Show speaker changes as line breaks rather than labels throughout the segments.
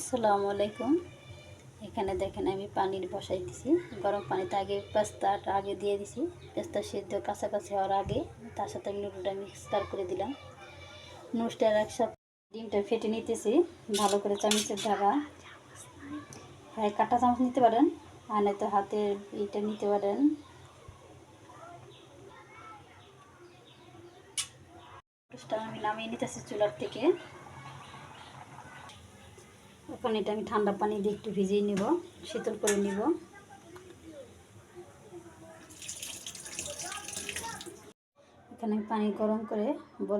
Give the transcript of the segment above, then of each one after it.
আসসালামু আলাইকুম। এখানে দেখেন আমি পানির বসাই দিছি। গরম পানিতে আগে পেস্তাটা আগে দিয়ে দিছি। পেস্তা সিদ্ধ কাছাকাছি হওয়ার আগে তার সাথে আমি নুডলটা মিক্সচার করে দিলাম। নুডলটার একসাথে ডিমটা ফেটে নিতেছি ভালো করে চামচের দ্বারা। হ্যাঁ, কাঁটা চামচ নিতে পারেন, আর নয়তো হাতের এটা নিতে পারেন। নুডলসটা আমি নামিয়ে নিতেছি চুলার থেকে। এখন এটা আমি ঠান্ডা পানি দিয়ে একটু ভিজিয়ে নিব, শীতল করে নিব। এখানে পানি গরম করে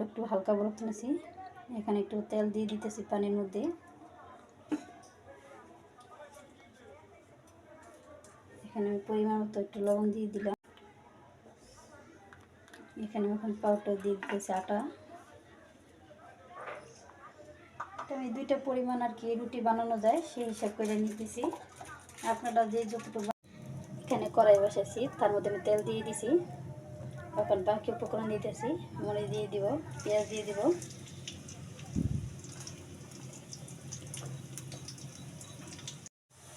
একটু হালকা বরফ তুলেছি। এখানে একটু তেল দিয়ে দিতেছি পানির মধ্যে। এখানে আমি পরিমাণ মতো একটু লবণ দিয়ে দিলাম। এখানে এখন পাউডার দিয়ে দিতেছি আটা। আমি দুইটা পরিমাণ আর কি রুটি বানানো যায় সেই হিসাব করে নিতেছি। আপনারা যে যতটুকু। এখানে কড়াই বসাইছি, তার মধ্যে আমি তেল দিয়ে দিছি। এখন বাকি উপকরণ দিতেছি। মরিচ দিয়ে দিব, পেঁয়াজ দিয়ে দিব।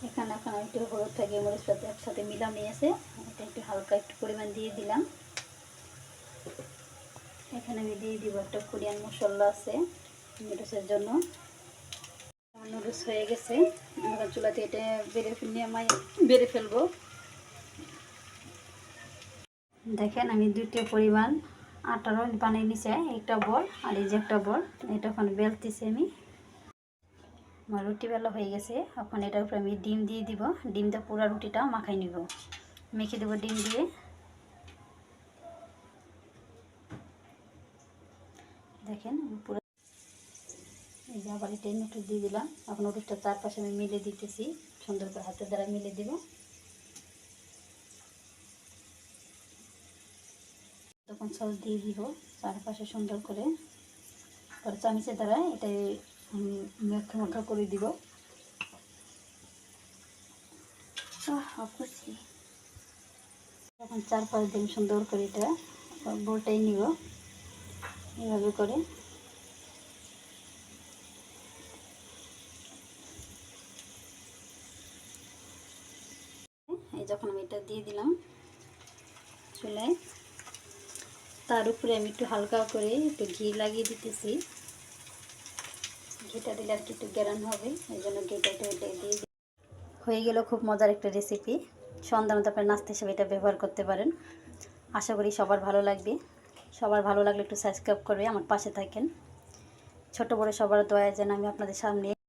এখানে এখন একটু হলুদ থেকে মরিচ পাতা একসাথে মিলাম নিয়েছে, এটা একটু হালকা একটু পরিমাণ দিয়ে দিলাম। এখানে আমি দিয়ে দিব একটা কোরিয়ান মশলা আছে নুডলসের জন্য। নুডলস হয়ে গেছে, আমরা চুলাতে এটা বেড়ে ফেলবো। দেখেন আমি দুইটা পরিমাণ আটারও বানিয়ে নিচে একটা বল, আর এই যে একটা বল, এটা ওখানে বেলতেছি আমি। আমার রুটি বেলা হয়ে গেছে। এখন এটার উপরে আমি ডিম দিয়ে দিব। ডিম দিয়ে পুরো রুটিটা মাখাই নিব, মেখে দেবো ডিম দিয়ে। দেখেন পুরো এই যে আবার এটা একটু দিয়ে দিলাম। এখন রুটিটা চারপাশে আমি মিলে দিতেছি, সুন্দর করে হাতের দ্বারা মিলে দিব। তখন সস দিয়ে দিব চারপাশে সুন্দর করে, পরে চামচের দ্বারা এটাই মাখা করে দিব। এখন চারপাশ দিয়ে সুন্দর করে এটা বোলটাই নিব এভাবে করে। এই যখন আমি এটা দিয়ে দিলাম চুলায়, তার উপরে আমি একটু হালকা করে একটু ঘি লাগিয়ে দিতেছি। ঘিটা দিলে আর কি একটু গ্যারান হবে, এই জন্য ঘিটা দিয়ে হয়ে গেল। খুব মজার একটা রেসিপি, সন্ধ্যার মতো আপনার নাস্তা হিসেবে এটা ব্যবহার করতে পারেন। আশা করি সবার ভালো লাগবে। সবার ভালো লাগলে একটু সাবস্ক্রাইব করে আমার পাশে থাকেন। ছোট বড় সবার দোয়া যেন আমি আপনাদের সামনে